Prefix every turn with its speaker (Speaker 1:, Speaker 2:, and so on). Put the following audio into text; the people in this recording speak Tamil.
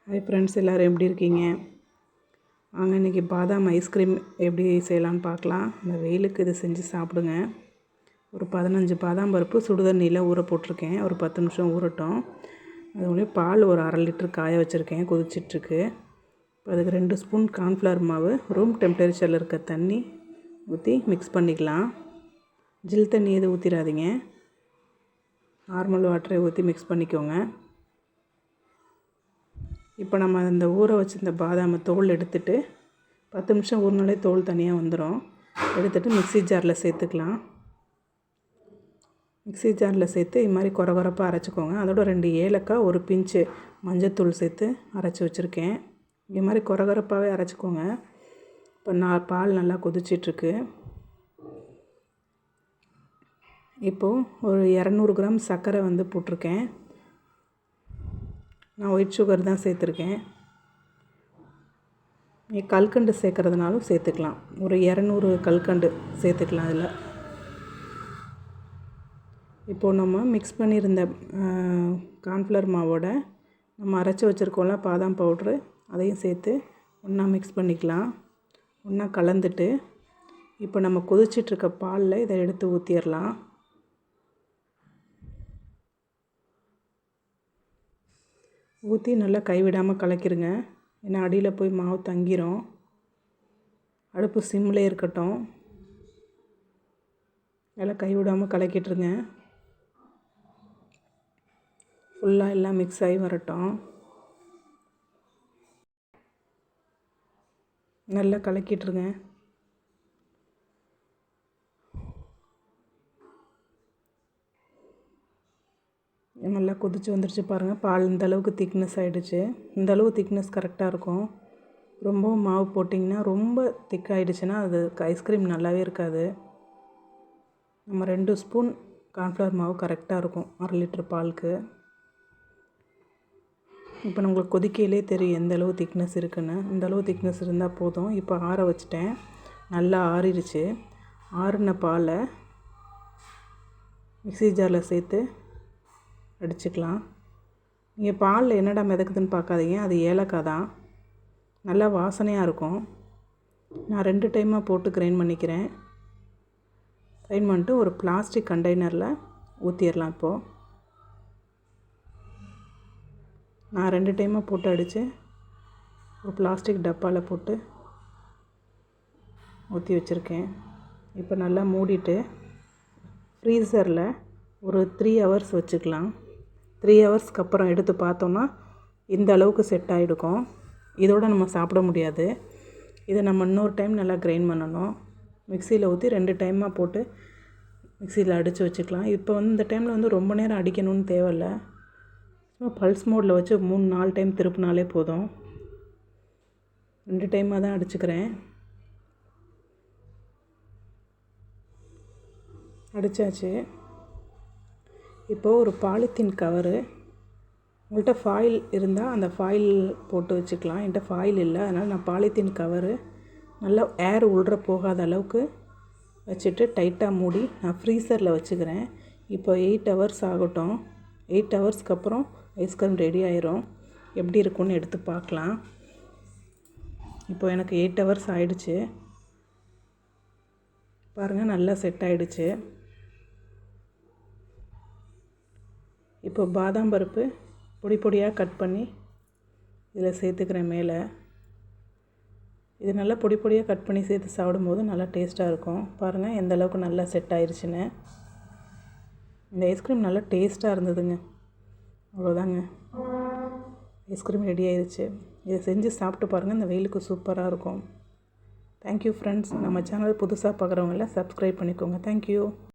Speaker 1: ஹாய் ஃப்ரெண்ட்ஸ், எல்லோரும் எப்படி இருக்கீங்க? வாங்க இன்றைக்கி பாதாம் ஐஸ்கிரீம் எப்படி செய்யலான்னு பார்க்கலாம். இந்த வெயிலுக்கு இது செஞ்சு சாப்பிடுங்க. ஒரு 15 பாதாம் பருப்பு சுடுதண்ணியில் ஊற போட்டிருக்கேன். ஒரு 10 நிமிஷம் ஊறட்டும். அதுக்குள்ளே பால் ஒரு 1/2 லிட்டர் காய வச்சுருக்கேன், கொதிச்சிட்ருக்கு. இப்போ அதுக்கு 2 ஸ்பூன் கார்ன்ஃப்ளவர் மாவு, ரூம் டெம்பரேச்சரில் இருக்க தண்ணி ஊற்றி மிக்ஸ் பண்ணிக்கலாம். ஜில் தண்ணி எதுவும் ஊற்றிடாதீங்க, நார்மல் வாட்டரை ஊற்றி மிக்ஸ் பண்ணிக்கோங்க. இப்போ நம்ம இந்த ஊற வச்சுருந்த பாதாமை தோல் எடுத்துகிட்டு 10 நிமிஷம் ஊறினாலே தோல் தனியாக வந்துடும். எடுத்துகிட்டு மிக்ஸி ஜாரில் சேர்த்துக்கலாம். மிக்ஸி ஜாரில் சேர்த்து இது மாதிரி கொரகொரப்பாக அரைச்சிக்கோங்க. அதோட 2 ஏலக்காய், ஒரு பிஞ்சு மஞ்சத்தூள் சேர்த்து அரைச்சி வச்சுருக்கேன். இது மாதிரி கொரகொரப்பாகவே அரைச்சிக்கோங்க. இப்போ பால் நல்லா கொதிச்சிட்ருக்கு. இப்போது ஒரு 200 கிராம் சர்க்கரை போட்டிருக்கேன். நான் ஒயிட் சுகர் தான் சேர்த்துருக்கேன். கல்கண்டு சேர்க்குறதுனாலும் சேர்த்துக்கலாம். ஒரு 200 கல்கண்டு சேர்த்துக்கலாம் அதில். இப்போது நம்ம மிக்ஸ் பண்ணியிருந்த கார்ன்ஃப்ளவர் மாவோட நம்ம அரைச்சி வச்சுருக்கோம்ல பாதாம் பவுட்ரு, அதையும் சேர்த்து ஒன்றா மிக்ஸ் பண்ணிக்கலாம். ஒன்றா கலந்துட்டு இப்போ நம்ம கொதிச்சிட்ருக்க பாலில் இதை எடுத்து ஊற்றிடலாம். ஊற்றி நல்லா கைவிடாமல் கலக்கிடுங்க, ஏன்னா அடியில் போய் மாவு தங்கிரும். அடுப்பு சிம்மில் இருக்கட்டும். நல்லா கைவிடாமல் கலக்கிட்டுருங்க. ஃபுல்லாக எல்லாம் மிக்ஸ் ஆகி வரட்டும். நல்லா கலக்கிட்டுருங்க. நல்லா கொதிச்சு வந்துருச்சு பாருங்கள். பால் இந்தளவுக்கு திக்னஸ் ஆகிடுச்சு. இந்தளவு திக்னஸ் கரெக்டாக இருக்கும். ரொம்பவும் மாவு போட்டிங்கன்னா ரொம்ப திக்காகிடுச்சுன்னா அது ஐஸ்கிரீம் நல்லாவே இருக்காது. நம்ம 2 ஸ்பூன் கார்ன்ஃப்ளவர் மாவு கரெக்டாக இருக்கும் 1/2 லிட்டர் பாலுக்கு. இப்போ நம்மளுக்கு கொதிக்கையிலே தெரியும் எந்தளவு திக்னஸ் இருக்குன்னு. இந்தளவு திக்னஸ் இருந்தால் போதும். இப்போ ஆற வச்சுட்டேன். நல்லா ஆறிடுச்சு. ஆறின பாலை மிக்ஸி ஜாரில் சேர்த்து அடிச்சுக்கலாம். நீங்கள் பாலில் என்னடா மிதக்குதுன்னு பார்க்காதீங்க, அது ஏலக்காய் தான். நல்லா வாசனையாக இருக்கும். நான் 2 டைமாக போட்டு கிரைண்ட் பண்ணிக்கிறேன். கிரைண்ட் பண்ணிட்டு ஒரு பிளாஸ்டிக் கண்டெய்னரில் ஊற்றிடலாம். இப்போது நான் 2 டைமாக போட்டு அடித்து ஒரு பிளாஸ்டிக் டப்பாவில் போட்டு ஊற்றி வச்சுருக்கேன். இப்போ நல்லா மூடிட்டு ஃப்ரீசரில் ஒரு 3 ஹவர்ஸ் வச்சுக்கலாம். 3 ஹவர்ஸ்க்கு அப்புறம் எடுத்து பார்த்தோன்னா இந்த அளவுக்கு செட் ஆகிடுக்கும். இதோடு நம்ம சாப்பிட முடியாது. இதை நம்ம இன்னொரு டைம் நல்லா கிரைண்ட் பண்ணணும். மிக்சியில் ஊற்றி 2 டைமாக போட்டு மிக்சியில் அடித்து வச்சுக்கலாம். இப்போ இந்த டைமில் ரொம்ப நேரம் அடிக்கணும்னு தேவையில்லை. பல்ஸ் மோடில் வச்சு 3-4 டைம் திருப்பினாலே போதும். 2 டைமாக தான் அடிச்சுக்கிறேன். அடித்தாச்சு. இப்போது ஒரு பாலித்தீன் கவரு, உங்கள்கிட்ட ஃபாயில் இருந்தால் அந்த ஃபாயில் போட்டு வச்சுக்கலாம். என்கிட்ட ஃபாயில் இல்லை, அதனால் நான் பாலித்தீன் கவரு நல்லா ஏர் உள்ற போகாத அளவுக்கு வச்சுட்டு டைட்டாக மூடி நான் ஃப்ரீசரில் வச்சுக்கிறேன். இப்போ 8 ஹவர்ஸ் ஆகட்டும். 8 ஹவர்ஸ்க்கு அப்புறம் ஐஸ்கிரீம் ரெடி ஆயிரும். எப்படி இருக்குன்னு எடுத்து பார்க்கலாம். இப்போ எனக்கு 8 ஹவர்ஸ் ஆகிடுச்சு பாருங்கள். நல்லா செட் ஆகிடுச்சு. இப்போ பாதாம் பருப்பு பொடி பொடியாக கட் பண்ணி இதில் சேர்த்துக்கிறேன் மேலே. இது நல்லா பொடி பொடியாக கட் பண்ணி சேர்த்து சாப்பிடும்போது நல்லா டேஸ்ட்டாக இருக்கும். பாருங்கள் எந்த அளவுக்கு நல்லா செட் ஆயிடுச்சுன்னு. இந்த ஐஸ்கிரீம் நல்லா டேஸ்ட்டாக இருந்ததுங்க. அவ்வளோதாங்க, ஐஸ்கிரீம் ரெடி ஆயிடுச்சு. இதை செஞ்சு சாப்பிட்டு பாருங்கள். இந்த வெயிலுக்கு சூப்பராக இருக்கும். Thank you friends. நம்ம சேனல் புதுசாக பார்க்குறவங்கள சப்ஸ்கிரைப் பண்ணிக்கோங்க. தேங்க்யூ.